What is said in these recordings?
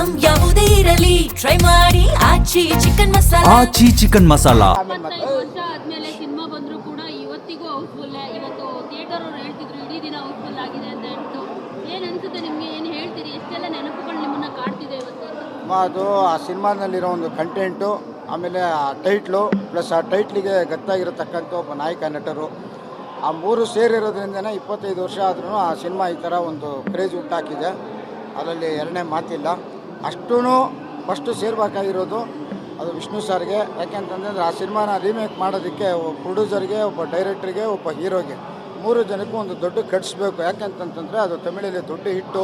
Item ಯಾವುದೇ ಇರಲಿ try ಮಾಡಿ ಆಚಿ ಚಿಕನ್ ಮಸಾಲಾ. ಆಚಿ ಚಿಕನ್ ಮಸಾಲಾ 25 ವರ್ಷ ಆದ್ಮೇಲೆ ಸಿನಿಮಾ ಬಂದರೂ ಕೂಡ ಇವತ್ತಿಗೂ ಹೌಸ್ಫುಲ್. ಇವತ್ತು ಥಿಯೇಟರ್ ಅವ್ರು ಹೇಳ್ತಿದ್ರು ಇಡೀ ದಿನ ಹೌಸ್ಫುಲ್ ಆಗಿದೆ ಅಂತ ಹೇಳ್ತು. ಏನು ಅನ್ಸುತ್ತೆ ನಿಮಗೆ? ಏನು ಹೇಳ್ತೀರಿ? ಎಷ್ಟೆಲ್ಲ ನೆನಪುಗಳು ನಿಮ್ಮನ್ನ ಕಾಡ್ತಿದೆ ಇವತ್ತು? ಅದು ಆ ಸಿನಿಮಾನಲ್ಲಿರೋ ಒಂದು ಕಂಟೆಂಟು, ಆಮೇಲೆ ಆ ಟೈಟ್ಲು, ಪ್ಲಸ್ ಆ ಟೈಟ್ಲಿಗೆ ಗತ್ತಾಗಿರತಕ್ಕಂಥ ಒಬ್ಬ ನಾಯಕ ನಟರು, ಆ ಮೂರು ಸೇರಿರೋದ್ರಿಂದನೇ 25 ವರ್ಷ ಆದ್ರೂ ಆ ಸಿನಿಮಾ ಈ ಥರ ಒಂದು ಕ್ರೇಜ್ ಉಂಟಾಕಿದೆ. ಅದರಲ್ಲಿ ಎರಡನೇ ಮಾತಿಲ್ಲ. ಅಷ್ಟೂ ಫಸ್ಟು ಸೇರ್ಬೇಕಾಗಿರೋದು ಅದು ವಿಷ್ಣು ಸರ್ಗೆ. ಯಾಕೆಂತಂದರೆ ಆ ಸಿನಿಮಾನ ರೀಮೇಕ್ ಮಾಡೋದಕ್ಕೆ ಒಬ್ಬ ಪ್ರೊಡ್ಯೂಸರ್ಗೆ, ಒಬ್ಬ ಡೈರೆಕ್ಟ್ರಿಗೆ, ಒಬ್ಬ ಹೀರೋಗೆ, ಮೂರು ಜನಕ್ಕೂ ಒಂದು ದೊಡ್ಡ ಕಟ್ಸ್ಬೇಕು. ಯಾಕೆಂತಂತಂದರೆ ಅದು ತಮಿಳಲ್ಲಿ ದೊಡ್ಡ ಹಿಟ್ಟು.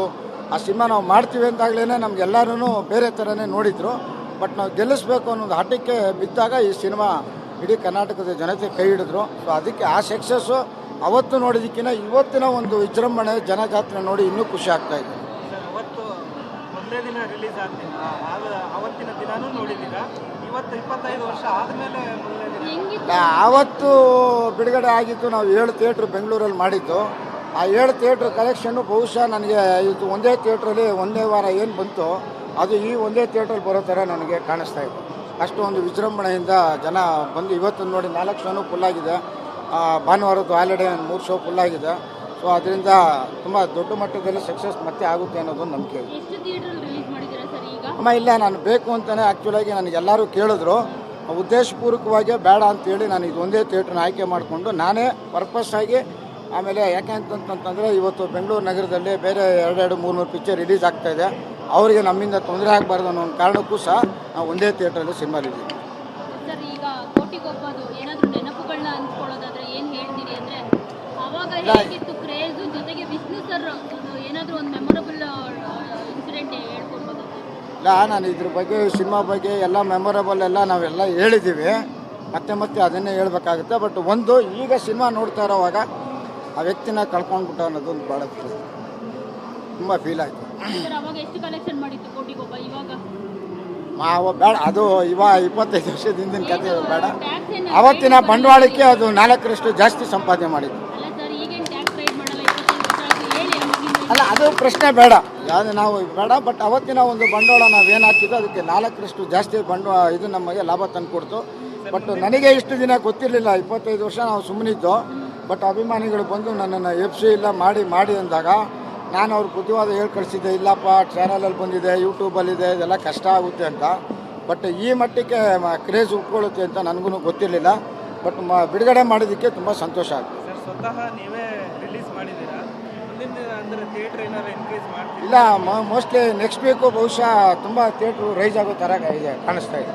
ಆ ಸಿನಿಮಾ ನಾವು ಮಾಡ್ತೀವಿ ಅಂತಾಗಲೇ ನಮಗೆಲ್ಲರೂ ಬೇರೆ ಥರನೇ ನೋಡಿದರು. ಬಟ್ ನಾವು ಗೆಲ್ಲಿಸ್ಬೇಕು ಅನ್ನೋದು ಹಠಕ್ಕೆ ಬಿದ್ದಾಗ ಈ ಸಿನಿಮಾ ಇಡೀ ಕರ್ನಾಟಕದ ಜನತೆ ಕೈ ಹಿಡಿದ್ರು. ಸೊ ಅದಕ್ಕೆ ಆ ಸಕ್ಸಸ್ಸು ಅವತ್ತು ನೋಡಿದ್ದಕ್ಕಿಂತ ಇವತ್ತಿನ ಒಂದು ವಿಜೃಂಭಣೆ ಜನಜಾತ್ರೆ ನೋಡಿ ಇನ್ನೂ ಖುಷಿ ಆಗ್ತಾಯಿದೆ. ಅವತ್ತು ಮೊದಲೇ ದಿನ ರಿಲೀಸ್ ಆಗ್ತೀನಿ, ಅವತ್ತಿನ ದಿನಾನೂ ನೋಡಿದ್ದೀರಾ? ಇವತ್ತು 25 ವರ್ಷ ಆದಮೇಲೆ ಆವತ್ತು ಬಿಡುಗಡೆ ಆಗಿತ್ತು. ನಾವು 7 ಥಿಯೇಟ್ರ್ ಬೆಂಗಳೂರಲ್ಲಿ ಮಾಡಿದ್ದು. ಆ 7 ಥಿಯೇಟ್ರ್ ಕಲೆಕ್ಷನ್ನು ಬಹುಶಃ ನನಗೆ ಇದು ಒಂದೇ ಥಿಯೇಟ್ರಲ್ಲಿ ಒಂದೇ ವಾರ ಏನು ಬಂತು ಅದು ಈ ಒಂದೇ ಥಿಯೇಟ್ರಲ್ಲಿ ಬರೋ ಥರ ನನಗೆ ಕಾಣಿಸ್ತಾ ಇದೆ. ಅಷ್ಟು ಒಂದು ವಿಜೃಂಭಣೆಯಿಂದ ಜನ ಬಂದು ಇವತ್ತು ನೋಡಿ 4 ಶೋನು ಫುಲ್ಲಾಗಿದೆ. ಭಾನುವಾರದ್ದು ಆಲ್ರೆಡಿ 3 ಶೋ ಫುಲ್ಲಾಗಿದೆ. ಸೊ ಅದರಿಂದ ತುಂಬ ದೊಡ್ಡ ಮಟ್ಟದಲ್ಲಿ ಸಕ್ಸಸ್ ಮತ್ತೆ ಆಗುತ್ತೆ ಅನ್ನೋದು ನಂಬಿಕೆ. ಅಮ್ಮ ಇಲ್ಲ, ನಾನು ಬೇಕು ಅಂತಲೇ ಆ್ಯಕ್ಚುಲಾಗಿ ನನಗೆಲ್ಲರೂ ಕೇಳಿದ್ರು. ಉದ್ದೇಶಪೂರ್ವಕವಾಗಿ ಬೇಡ ಅಂತೇಳಿ ನಾನು ಇದು ಒಂದೇ ಥಿಯೇಟ್ರನ್ನ ಆಯ್ಕೆ ಮಾಡಿಕೊಂಡು ನಾನೇ ಪರ್ಪಸ್ ಆಗಿ. ಆಮೇಲೆ ಯಾಕೆ ಅಂತಂತಂದರೆ ಇವತ್ತು ಬೆಂಗಳೂರು ನಗರದಲ್ಲಿ ಬೇರೆ 2-3 ಪಿಕ್ಚರ್ ರಿಲೀಸ್ ಆಗ್ತಾಯಿದೆ. ಅವರಿಗೆ ನಮ್ಮಿಂದ ತೊಂದರೆ ಆಗಬಾರ್ದು ಅನ್ನೋ ಒಂದು ಕಾರಣಕ್ಕೂ ಸಹ ನಾವು ಒಂದೇ ಥಿಯೇಟ್ರಲ್ಲಿ ಸಿನಿಮಾ ಇದ್ದೀವಿ. ಸರ್, ಈಗ ಕೋಟಿಗೊಬ್ಬದು ಏನಾದರೂ ನೆನಪುಗಳನ್ನ ಅನ್ಕೊಳ್ಳೋದಾದ್ರೆ ಏನು ಹೇಳ್ತೀರಿ? ಅಂದರೆ ಅವಾಗ ಹೇಗಿತ್ತು ಕ್ರೇಜು, ಜೊತೆಗೆ ವಿಷ್ಣು ಸರ್ ಏನಾದರೂ ಒಂದು ಮೆಮೊರಬಲ್ ಇನ್ಸಿಡೆಂಟ್ ಹೇಳ್ಕೊಡ್ಬೋದು? ಇಲ್ಲ, ನಾನು ಇದ್ರ ಬಗ್ಗೆ ಸಿನಿಮಾ ಬಗ್ಗೆ ಎಲ್ಲ ಮೆಮೊರಬಲ್ ಎಲ್ಲ ನಾವೆಲ್ಲ ಹೇಳಿದ್ದೀವಿ. ಮತ್ತೆ ಅದನ್ನೇ ಹೇಳ್ಬೇಕಾಗುತ್ತೆ. ಬಟ್ ಒಂದು ಈಗ ಸಿನಿಮಾ ನೋಡ್ತಾ ಇರೋವಾಗ ಆ ವ್ಯಕ್ತಿನ ಕಳ್ಕೊಂಡ್ಬಿಟ್ಟು ಅನ್ನೋದೊಂದು ಭಾಳ ತುಂಬ ಫೀಲ್ ಆಯಿತು. ಅವಾಗ ಎಷ್ಟು ಕಲೆಕ್ಷನ್ ಮಾಡಿತ್ತು ಕೋಟಿಗೊಬ್ಬ? ಇವಾಗ ಬೇಡ, ಅದು 25 ವರ್ಷದ ಹಿಂದಿನ ಕಥೆ ಬೇಡ. ಅವತ್ತಿನ ಬಂಡವಾಳಕ್ಕೆ ಅದು 4ರಷ್ಟು ಜಾಸ್ತಿ ಸಂಪಾದನೆ ಮಾಡಿದ್ದು. ಅಲ್ಲ ಸರ್, ಈಗೇನು ಟ್ಯಾಕ್ಸ್ ರೈಡ್ ಮಾಡಲ್ಲ? 25 ವರ್ಷ ಆಗಿ ಹೇಳಿ. ಅಲ್ಲ, ಅದು ಪ್ರಶ್ನೆ ಬೇಡ, ಯಾವುದು ನಾವು ಬೇಡ. ಬಟ್ ಅವತ್ತಿನ ಒಂದು ಬಂಡವಾಳ ನಾವೇನು ಹಾಕಿದ್ದು ಅದಕ್ಕೆ 4ರಷ್ಟು ಜಾಸ್ತಿ ಇದು ನಮಗೆ ಲಾಭ ತಂದುಕೊಡ್ತು. ಬಟ್ ನನಗೆ ಇಷ್ಟು ದಿನ ಗೊತ್ತಿರಲಿಲ್ಲ. 25 ವರ್ಷ ನಾವು ಸುಮ್ಮನಿದ್ದು. ಬಟ್ ಅಭಿಮಾನಿಗಳು ಬಂದು ನನ್ನನ್ನು FC ಇಲ್ಲ ಮಾಡಿ ಅಂದಾಗ ನಾನು ಅವ್ರ ಬುದ್ಧಿವಾದ ಹೇಳಿ ಕಳಿಸಿದ್ದೆ. ಇಲ್ಲಪ್ಪ, ಚಾನಲಲ್ಲಿ ಬಂದಿದೆ, ಯೂಟ್ಯೂಬಲ್ಲಿದೆ, ಇದೆಲ್ಲ ಕಷ್ಟ ಆಗುತ್ತೆ ಅಂತ. ಬಟ್ ಈ ಮಟ್ಟಕ್ಕೆ ಕ್ರೇಜ್ ಉಟ್ಕೊಳ್ಳುತ್ತೆ ಅಂತ ನನಗೂ ಗೊತ್ತಿರಲಿಲ್ಲ. ಬಟ್ ಬಿಡುಗಡೆ ಮಾಡೋದಕ್ಕೆ ತುಂಬ ಸಂತೋಷ ಆಗುತ್ತೆ. ಸರ್, ಸ್ವತಃ ನೀವೇ ರಿಲೀಸ್ ಮಾಡಿದ್ದೀರಾ? ಮುಂದಿನ ಅಂದರೆ ಥಿಯೇಟ್ರ್ ಏನಾದ್ರು ಇನ್ಕ್ರೀಸ್ ಮಾಡ್ತೀವಿ? ಇಲ್ಲ, ಮೋಸ್ಟ್ಲಿ ನೆಕ್ಸ್ಟ್ ವೀಕು ಬಹುಶಃ ತುಂಬ ಥಿಯೇಟ್ರು ರೈಸ್ ಆಗೋ ಥರ ಇದೆ, ಕಾಣಿಸ್ತಾ ಇದೆ.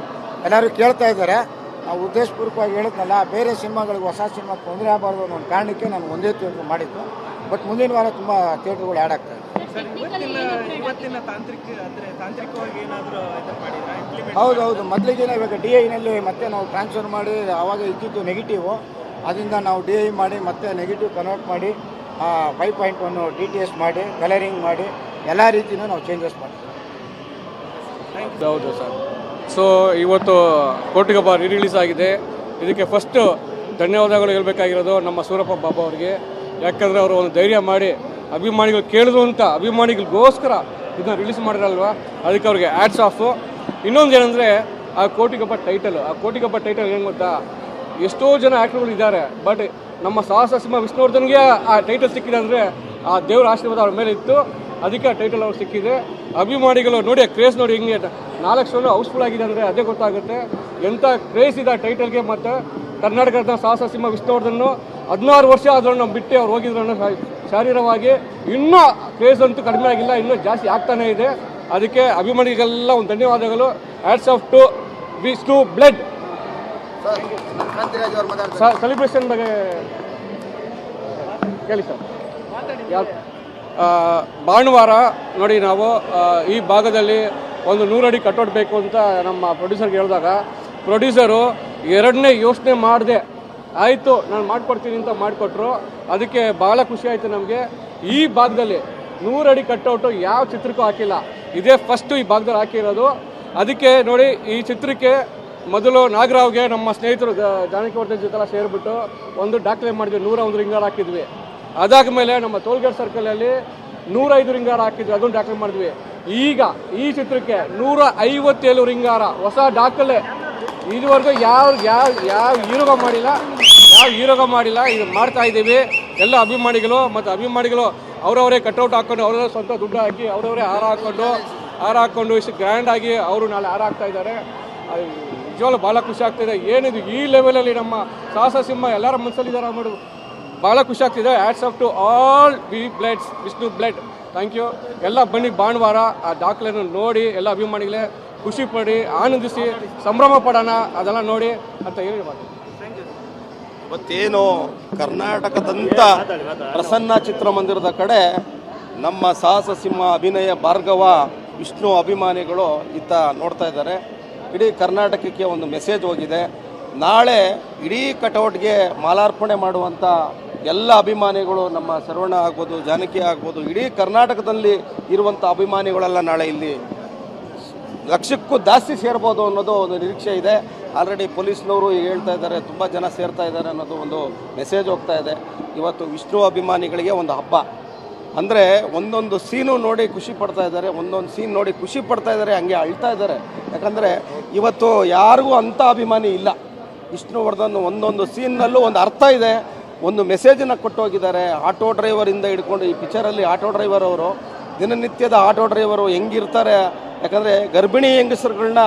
ಎಲ್ಲರೂ ಕೇಳ್ತಾ ಇದ್ದಾರೆ. ನಾವು ಉದ್ದೇಶಪೂರ್ವಕವಾಗಿ ಹೇಳಿದ್ನಲ್ಲ, ಬೇರೆ ಸಿನಿಮಾಗಳಿಗೆ, ಹೊಸ ಸಿನಿಮಾಗೆ ತೊಂದರೆ ಆಗಬಾರ್ದು ಅನ್ನೋ ಒಂದು ಕಾರಣಕ್ಕೆ ನಾನು ಒಂದೇ ಥಿಯೇಟ್ರ್ ಮಾಡಿದ್ದು. ಬಟ್ ಮುಂದಿನ ವಾರ ತುಂಬ ಥಿಯೇಟ್ರುಗಳು ಆ್ಯಡ್ ಆಗ್ತವೆ. ಸರ್, ಇವತ್ತಿನ ತಾಂತ್ರಿಕವಾಗಿ ಏನಾದರೂ ಮಾಡಿದ್ರಾ? ಹೌದು, ಮೊದಲಿಗೆ ಇವಾಗ DI ಮತ್ತೆ ನಾವು ಟ್ರಾನ್ಸ್ಫರ್ ಮಾಡಿ, ಆವಾಗ ಇದ್ದಿದ್ದು ನೆಗೆಟಿವು, ಅದರಿಂದ ನಾವು DI ಮಾಡಿ ಮತ್ತೆ ನೆಗೆಟಿವ್ ಕನ್ವರ್ಟ್ ಮಾಡಿ 5.1 DTS ಮಾಡಿ ಕಲರಿಂಗ್ ಮಾಡಿ ಎಲ್ಲ ರೀತಿಯೂ ನಾವು ಚೇಂಜಸ್ ಮಾಡ್ತೀವಿ. ಹೌದು ಸರ್. ಸೊ ಇವತ್ತು ಕೋಟಿಗೊಬ್ಬ ರಿಲೀಸ್ ಆಗಿದೆ. ಇದಕ್ಕೆ ಫಸ್ಟು ಧನ್ಯವಾದಗಳು ಹೇಳಬೇಕಾಗಿರೋದು ನಮ್ಮ ಸೂರಪ್ಪ ಬಾಬು ಅವರಿಗೆ. ಯಾಕಂದರೆ ಅವರು ಒಂದು ಧೈರ್ಯ ಮಾಡಿ ಅಭಿಮಾನಿಗಳು ಕೇಳಿದ್ರು ಅಂತ ಅಭಿಮಾನಿಗಳಿಗೋಸ್ಕರ ಇದನ್ನ ರಿಲೀಸ್ ಮಾಡಿರಲ್ವ, ಅದಕ್ಕೆ ಅವ್ರಿಗೆ ಆ್ಯಡ್ಸ್ ಆಫು. ಇನ್ನೊಂದು ಏನಂದರೆ ಆ ಕೋಟಿಗೊಬ್ಬ ಟೈಟಲ್ ಏನು ಗೊತ್ತಾ, ಎಷ್ಟೋ ಜನ ಆ್ಯಕ್ಟರ್ಗಳು ಇದ್ದಾರೆ. ಬಟ್ ನಮ್ಮ ಸಾಹಸ ಸಿಂಹ ವಿಷ್ಣುವರ್ಧನ್ಗೆ ಆ ಟೈಟಲ್ ಸಿಕ್ಕಿದೆ ಅಂದರೆ ಆ ದೇವರ ಆಶೀರ್ವಾದ ಅವ್ರ ಮೇಲೆ ಇತ್ತು. ಅದಕ್ಕೆ ಆ ಟೈಟಲ್ ಅವ್ರು ಸಿಕ್ಕಿದೆ. ಅಭಿಮಾನಿಗಳು ನೋಡಿ, ಕ್ರೇಜ್ ನೋಡಿ, ಹಿಂಗೆ 4 ಶೋನು ಹೌಸ್ಫುಲ್ ಆಗಿದೆ ಅಂದರೆ ಅದೇ ಗೊತ್ತಾಗುತ್ತೆ ಎಂಥ ಕ್ರೇಜ್ ಇದೆ ಆ ಟೈಟಲ್ಗೆ. ಮತ್ತು ಕರ್ನಾಟಕದ ಸಾಹಸ ಸಿಂಹ ವಿಷ್ಣುವರ್ಧನ್ 16 ವರ್ಷ ಆದ್ರೂ ನಾವು ಬಿಟ್ಟು ಅವ್ರು ಹೋಗಿದ್ರು ಶಾರೀರವಾಗಿ. ಇನ್ನೂ ಕ್ರೇಜ್ ಅಂತೂ ಕಡಿಮೆ ಆಗಿಲ್ಲ, ಇನ್ನೂ ಜಾಸ್ತಿ ಆಗ್ತಾನೇ ಇದೆ. ಅದಕ್ಕೆ ಅಭಿಮಾನಿಗಳಿಗೆಲ್ಲ ಒಂದು ಧನ್ಯವಾದಗಳು. Hats off to Vishnu blood. Celebration ಬಗ್ಗೆ ಕೇಳಿ ಸರ್. ಭಾನುವಾರ ನೋಡಿ, ನಾವು ಈ ಭಾಗದಲ್ಲಿ ಒಂದು 100 ಅಡಿ ಕಟ್ಟೋಟ್ ಬೇಕು ಅಂತ ನಮ್ಮ ಪ್ರೊಡ್ಯೂಸರ್ಗೆ ಹೇಳಿದಾಗ ಪ್ರೊಡ್ಯೂಸರು 2ನೇ ಯೋಚನೆ ಮಾಡಿದೆ, ಆಯಿತು ನಾನು ಮಾಡಿಕೊಡ್ತೀನಿ ಅಂತ ಮಾಡಿಕೊಟ್ರು. ಅದಕ್ಕೆ ಭಾಳ ಖುಷಿ ಆಯಿತು ನಮಗೆ. ಈ ಭಾಗದಲ್ಲಿ 100 ಅಡಿ ಕಟ್ಟೌಟು ಯಾವ ಚಿತ್ರಕ್ಕೂ ಹಾಕಿಲ್ಲ, ಇದೇ ಫಸ್ಟು ಈ ಭಾಗದಲ್ಲಿ ಹಾಕಿರೋದು. ಅದಕ್ಕೆ ನೋಡಿ, ಈ ಚಿತ್ರಕ್ಕೆ ಮೊದಲು ನಾಗರಾವ್ಗೆ ನಮ್ಮ ಸ್ನೇಹಿತರು ಜಾನಕಿವರ್ಧನ್ ಜೊತೆಲ್ಲ ಸೇರಿಬಿಟ್ಟು ಒಂದು ದಾಖಲೆ ಮಾಡಿದ್ವಿ, 101 ರಿಂಗಾರ್ ಹಾಕಿದ್ವಿ. ಅದಾದಮೇಲೆ ನಮ್ಮ ಟೋಲ್ಗೇಟ್ ಸರ್ಕಲಲ್ಲಿ 105 ರಿಂಗಾರ್ ಹಾಕಿದ್ವಿ, ಅದೊಂದು ದಾಖಲೆ ಮಾಡಿದ್ವಿ. ಈಗ ಈ ಚಿತ್ರಕ್ಕೆ 157 ರಿಂಗಾರ, ಹೊಸ ದಾಖಲೆ. ಇದುವರೆಗೂ ಯಾವ ಹೀರೋಗ ಮಾಡಿಲ್ಲ. ಇದು ಮಾಡ್ತಾ ಇದ್ದೀವಿ. ಎಲ್ಲ ಅಭಿಮಾನಿಗಳು ಅವರವರೇ ಕಟ್ಔಟ್ ಹಾಕೊಂಡು ಅವರವರೇ ಸ್ವಂತ ದುಡ್ಡು ಹಾಕಿ ಅವರವರೇ ಹಾರ ಹಾಕೊಂಡು ಇಷ್ಟು ಗ್ರ್ಯಾಂಡ್ ಆಗಿ ಅವರು ನಾಳೆ ಹಾರ ಹಾಕ್ತಾ ಇದ್ದಾರೆ. ನಿಜವಾಗ್ಲೂ ಭಾಳ ಖುಷಿ ಆಗ್ತಿದೆ. ಏನಿದು ಈ ಲೆವೆಲಲ್ಲಿ ನಮ್ಮ ಸಾಹಸ ಸಿಂಹ ಎಲ್ಲರ ಮನಸ್ಸಲ್ಲಿದ್ದಾರೆ ಮಾಡೋದು ಭಾಳ ಖುಷಿ ಆಗ್ತಿದೆ. Hats off to all Vishnu blood. Thank you. ಎಲ್ಲ ಬನ್ನಿ ಭಾನುವಾರ ಆ ದಾಖಲೆಯನ್ನು ನೋಡಿ ಎಲ್ಲ ಅಭಿಮಾನಿಗಳೇ ಖುಷಿ ಪಡಿ, ಆನಂದಿಸಿ, ಸಂಭ್ರಮ ಪಡೋಣ, ಅದೆಲ್ಲ ನೋಡಿ ಅಂತ ಹೇಳಿ ಮಾತು. ಇವತ್ತೇನು ಕರ್ನಾಟಕದಂಥ ಪ್ರಸನ್ನ ಚಿತ್ರಮಂದಿರದ ಕಡೆ ನಮ್ಮ ಸಾಹಸ ಸಿಂಹ ಅಭಿನಯ ಭಾರ್ಗವ ವಿಷ್ಣು ಅಭಿಮಾನಿಗಳು ಇತ್ತ ನೋಡ್ತಾ ಇದ್ದಾರೆ. ಇಡೀ ಕರ್ನಾಟಕಕ್ಕೆ ಒಂದು ಮೆಸೇಜ್ ಹೋಗಿದೆ. ನಾಳೆ ಇಡೀ ಕಟೌಟ್ಗೆ ಮಾಲಾರ್ಪಣೆ ಮಾಡುವಂಥ ಎಲ್ಲ ಅಭಿಮಾನಿಗಳು, ನಮ್ಮ ಶರವಣ ಆಗ್ಬೋದು, ಜಾನಕಿ ಆಗ್ಬೋದು, ಇಡೀ ಕರ್ನಾಟಕದಲ್ಲಿ ಇರುವಂಥ ಅಭಿಮಾನಿಗಳೆಲ್ಲ ನಾಳೆ ಇಲ್ಲಿ ಲಕ್ಷಕ್ಕೂ ಜಾಸ್ತಿ ಸೇರ್ಬೋದು ಅನ್ನೋದು ಒಂದು ನಿರೀಕ್ಷೆ ಇದೆ. ಆಲ್ರೆಡಿ ಪೊಲೀಸ್ನವರು ಹೇಳ್ತಾ ಇದ್ದಾರೆ, ತುಂಬ ಜನ ಸೇರ್ತಾ ಇದ್ದಾರೆ ಅನ್ನೋದು ಒಂದು ಮೆಸೇಜ್ ಹೋಗ್ತಾ ಇದೆ. ಇವತ್ತು ವಿಷ್ಣು ಅಭಿಮಾನಿಗಳಿಗೆ ಒಂದು ಹಬ್ಬ. ಅಂದರೆ ಒಂದೊಂದು ಸೀನು ನೋಡಿ ಖುಷಿ ಪಡ್ತಾ ಇದ್ದಾರೆ, ಒಂದೊಂದು ಸೀನ್ ನೋಡಿ ಖುಷಿ ಪಡ್ತಾ ಇದ್ದಾರೆ, ಹಂಗೆ ಅಳ್ತಾ ಇದ್ದಾರೆ. ಯಾಕಂದರೆ ಇವತ್ತು ಯಾರಿಗೂ ಅಂಥ ಅಭಿಮಾನಿ ಇಲ್ಲ. ವಿಷ್ಣುವರ್ಧನ್ ಒಂದೊಂದು ಸೀನ್ನಲ್ಲೂ ಒಂದು ಅರ್ಥ ಇದೆ, ಒಂದು ಮೆಸೇಜನ್ನು ಕೊಟ್ಟೋಗಿದ್ದಾರೆ. ಆಟೋ ಡ್ರೈವರಿಂದ ಹಿಡ್ಕೊಂಡು ಈ ಪಿಕ್ಚರಲ್ಲಿ ಆಟೋ ಡ್ರೈವರ್ ಅವರು ದಿನನಿತ್ಯದ ಆಟೋ ಡ್ರೈವರು ಹೆಂಗಿರ್ತಾರೆ, ಯಾಕಂದರೆ ಗರ್ಭಿಣಿ ಹೆಂಗಸರುಗಳನ್ನ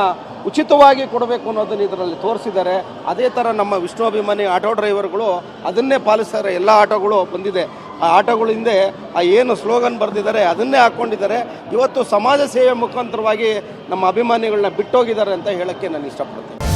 ಉಚಿತವಾಗಿ ಕೊಡಬೇಕು ಅನ್ನೋದನ್ನು ಇದರಲ್ಲಿ ತೋರಿಸಿದ್ದಾರೆ. ಅದೇ ಥರ ನಮ್ಮ ವಿಷ್ಣು ಅಭಿಮಾನಿ ಆಟೋ ಡ್ರೈವರ್ಗಳು ಅದನ್ನೇ ಪಾಲಿಸ್ತಾರೆ. ಎಲ್ಲ ಆಟೋಗಳು ಬಂದಿದೆ, ಆ ಆಟೋಗಳ ಹಿಂದೆ ಆ ಏನು ಸ್ಲೋಗನ್ ಬರೆದಿದ್ದಾರೆ ಅದನ್ನೇ ಹಾಕ್ಕೊಂಡಿದ್ದಾರೆ. ಇವತ್ತು ಸಮಾಜ ಸೇವೆ ಮುಖಾಂತರವಾಗಿ ನಮ್ಮ ಅಭಿಮಾನಿಗಳನ್ನ ಬಿಟ್ಟೋಗಿದ್ದಾರೆ ಅಂತ ಹೇಳೋಕ್ಕೆ ನಾನು ಇಷ್ಟಪಡ್ತೀನಿ.